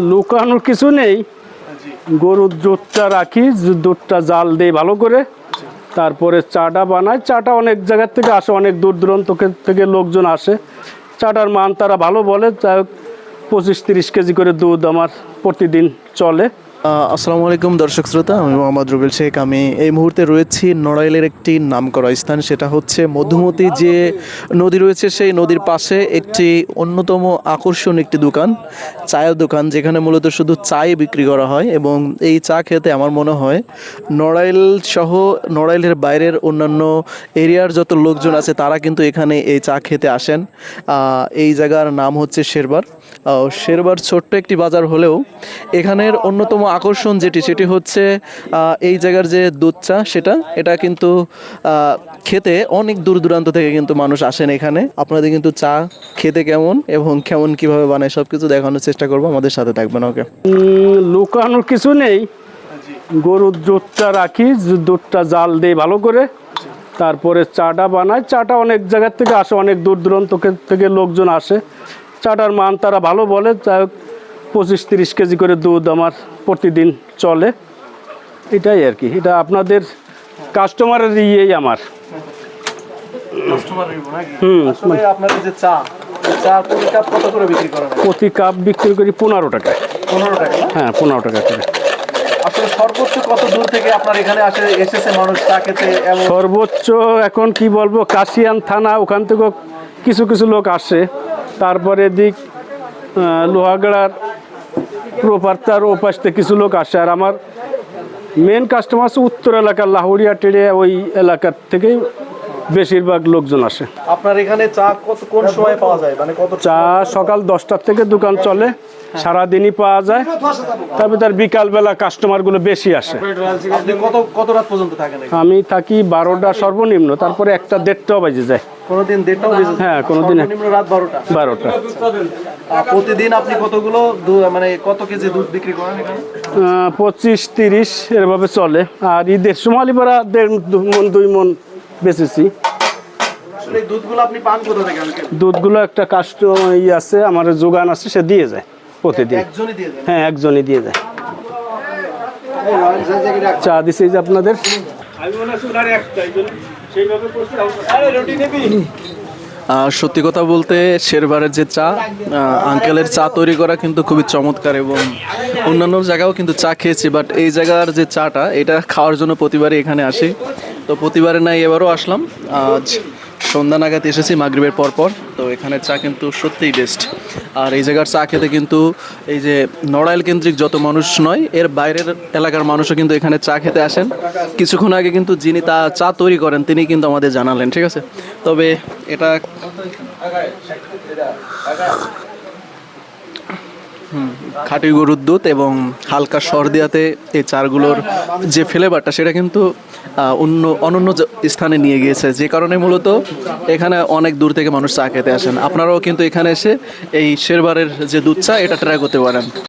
লুকানোর কিছু নেই। গরুর দুধটা রাখি, দুধটা জাল দিই ভালো করে, তারপরে চাটা বানাই। চাটা অনেক জায়গার থেকে আসে, অনেক দূর দূরান্ত থেকে লোকজন আসে। চাটার মান তারা ভালো বলে। যাই হোক, 25-30 কেজি করে দুধ আমার প্রতিদিন চলে। আসসালামু আলাইকুম দর্শক শ্রোতা, আমি মোহাম্মদ রুবেল শেখ। আমি এই মুহূর্তে রয়েছি নড়াইলের একটি নামকরা স্থান, সেটা হচ্ছে মধুমতি যে নদী রয়েছে সেই নদীর পাশে একটি অন্যতম আকর্ষণ একটি দোকান, চায়ের দোকান, যেখানে মূলত শুধু চাই বিক্রি করা হয়। এবং এই চা খেতে আমার মনে হয় নড়াইল সহ নড়াইলের বাইরের অন্যান্য এরিয়ার যত লোকজন আছে তারা কিন্তু এখানে এই চা খেতে আসেন। এই জায়গার নাম হচ্ছে শেরবার। শেরবার ছোট্ট একটি বাজার হলেও এখানের অন্যতম আকর্ষণ সেটি হচ্ছে এই জায়গার যে দুধ চা, এটা কিন্তু খেতে অনেক দূর দূরান্ত থেকে কিন্তু মানুষ আসেন এখানে। আপনাদের কিন্তু চা খেতে কেমন এবং কেমন কিভাবে বানায় সব কিছু দেখানোর চেষ্টা করবো, আমাদের সাথে থাকবেন। ওকে, লুকানোর কিছু নেই। গরুর দুধটা রাখি, দুধটা জাল দিই ভালো করে, তারপরে চাটা বানাই। চাটা অনেক জায়গার থেকে আসে, অনেক দূর দূরান্ত থেকে লোকজন আসে। চাটার মান তারা ভালো বলে। যাই হোক, 25-30 কেজি করে দুধ আমার প্রতিদিন চলে। এটাই আর কি। এটা আপনাদের কাস্টমারের ইয়েই আমার। প্রতি কাপ বিক্রি করি 15 টাকা। 15 টাকা? হ্যাঁ, 15 টাকা করে। আসলে সর্বোচ্চ কত দূর থেকে আপনার এখানে এসেছে মানুষ চা খেতে? সর্বোচ্চ এখন কি বলবো, কাশিয়ান থানা ওখান থেকেও কিছু কিছু লোক আসে। তারপরে দিক লোহাগড়ার প্রপারতার ওপাশ থেকে কিছু লোক আসে। আর আমার মেন কাস্টমার আছে উত্তর এলাকার লাহুরিয়া টেড়ে, ওই এলাকার থেকেই বেশিরভাগ লোকজন আসে। আপনার এখানে চা কোন সময় পাওয়া যায়, মানে কত? চা সকাল 10টার থেকে দোকান চলে, সারাদিনই পাওয়া যায়। তারপরে তার বিকালবেলা কাস্টমারগুলো বেশি আসে। আপনি কত রাত পর্যন্ত থাকেন? আমি থাকি 12টা সর্বনিম্ন, তারপরে 1টা-1:30টাও বেজে যায়। কোনোদিন 1:30টাও বেজে যায়? হ্যাঁ, কোনোদিন সর্বনিম্ন রাত 12টা। প্রতিদিন আপনি মানে কত কেজি দুধ বিক্রি করেন এখানে? 25-30 এরভাবে চলে। আর ঈদের সময় পারা 1.5 মণ 2 মণ বেচেছি। এই দুধগুলো আপনি পান কোথা থেকে আনছেন? দুধগুলো একটা কাস্টমার আছে, আমার যোগান আছে, সে দিয়ে যায় প্রতিদিন। একজনই দিয়ে দেন? হ্যাঁ, একজনই দিয়ে যায়। চা দিছে যে আপনাদের। সত্যি কথা বলতে শেরবারের যে চা, আঙ্কেলের চা তৈরি করা কিন্তু খুবই চমৎকার। এবং অন্যান্য জায়গাও কিন্তু চা খেয়েছি, বাট এই জায়গার যে চাটা, এটা খাওয়ার জন্য প্রতিবারই এখানে আসি। তো প্রতিবারে নাই, এবারও আসলাম। আজ সন্ধ্যা নাগাদ এসেছি, মাগরিবের পরপর। তো এখানে চা কিন্তু সত্যিই বেস্ট। আর এই জায়গার চা খেতে কিন্তু এই যে নড়াইল কেন্দ্রিক যত মানুষ নয়, এর বাইরের এলাকার মানুষও কিন্তু এখানে চা খেতে আসেন। কিছুক্ষণ আগে কিন্তু যিনি চা তৈরি করেন তিনি কিন্তু আমাদের জানালেন, ঠিক আছে। তবে এটা খাঁটি গরুর দুধ এবং হালকা সরদিয়াতে এই চারগুলোর যে ফ্লেভারটা, সেটা কিন্তু অনন্য স্থানে নিয়ে গিয়েছে, যে কারণে মূলত এখানে অনেক দূর থেকে মানুষ চা খেতে আসেন। আপনারাও কিন্তু এখানে এসে এই শেরবারের যে দুধ চা, এটা ট্রাই করতে পারেন।